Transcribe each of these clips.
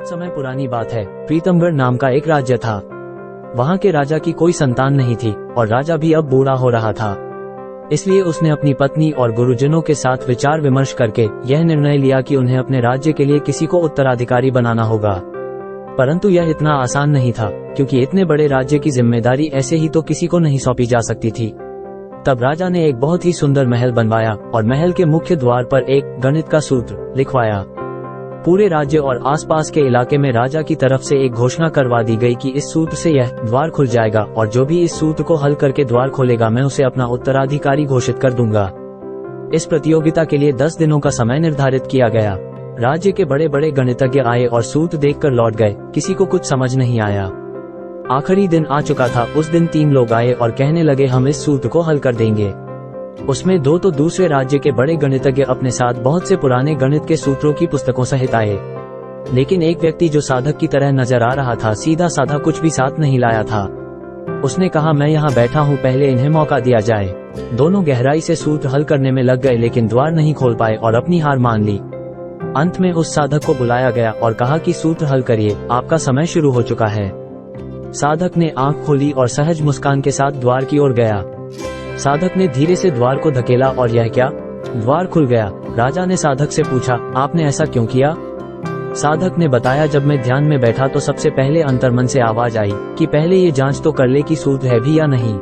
बहुत समय पुरानी बात है। प्रीतमगढ़ नाम का एक राज्य था। वहाँ के राजा की कोई संतान नहीं थी और राजा भी अब बूढ़ा हो रहा था। इसलिए उसने अपनी पत्नी और गुरुजनों के साथ विचार विमर्श करके यह निर्णय लिया कि उन्हें अपने राज्य के लिए किसी को उत्तराधिकारी बनाना होगा। परंतु यह इतना आसान नहीं था, क्योंकि इतने बड़े राज्य की जिम्मेदारी ऐसे ही तो किसी को नहीं सौंपी जा सकती थी। तब राजा ने एक बहुत ही सुंदर महल बनवाया और महल के मुख्य द्वार पर एक गणित का सूत्र लिखवाया। पूरे राज्य और आसपास के इलाके में राजा की तरफ से एक घोषणा करवा दी गई कि इस सूत्र से यह द्वार खुल जाएगा और जो भी इस सूत्र को हल करके द्वार खोलेगा मैं उसे अपना उत्तराधिकारी घोषित कर दूंगा। इस प्रतियोगिता के लिए 10 दिनों का समय निर्धारित किया गया। राज्य के बड़े बड़े गणितज्ञ आए और सूत्र देखकर लौट गए। किसी को कुछ समझ नहीं आया। आखिरी दिन आ चुका था। उस दिन 3 लोग आए और कहने लगे हम इस सूत्र को हल कर देंगे। उसमें 2 तो दूसरे राज्य के बड़े गणितज्ञ अपने साथ बहुत से पुराने गणित के सूत्रों की पुस्तकों सहित आए। लेकिन एक व्यक्ति जो साधक की तरह नजर आ रहा था, सीधा साधा कुछ भी साथ नहीं लाया था। उसने कहा मैं यहाँ बैठा हूँ, पहले इन्हें मौका दिया जाए। दोनों गहराई से सूत्र हल करने में लग गए लेकिन द्वार नहीं खोल पाए और अपनी हार मान ली। अंत में उस साधक को बुलाया गया और कहा कि सूत्र हल करिए, आपका समय शुरू हो चुका है। साधक ने आंख खोली और सहज मुस्कान के साथ द्वार की ओर गया। साधक ने धीरे से द्वार को धकेला और यह क्या? द्वार खुल गया। राजा ने साधक से पूछा आपने ऐसा क्यों किया? साधक ने बताया जब मैं ध्यान में बैठा तो सबसे पहले अंतर्मन से आवाज आई कि पहले ये जांच तो कर ले कि सूत्र है भी या नहीं,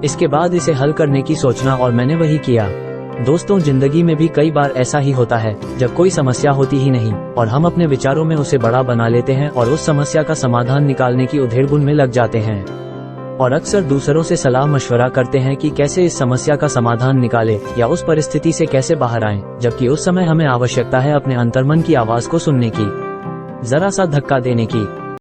इसके बाद इसे हल करने की सोचना, और मैंने वही किया। दोस्तों, जिंदगी में भी कई बार ऐसा ही होता है जब कोई समस्या होती ही नहीं और हम अपने विचारों में उसे बड़ा बना लेते हैं और उस समस्या का समाधान निकालने की उधेड़बुन में लग जाते हैं और अक्सर दूसरों से सलाह मशवरा करते हैं कि कैसे इस समस्या का समाधान निकाले या उस परिस्थिति से कैसे बाहर आएं, जबकि उस समय हमें आवश्यकता है अपने अंतर्मन की आवाज को सुनने की, जरा सा धक्का देने की।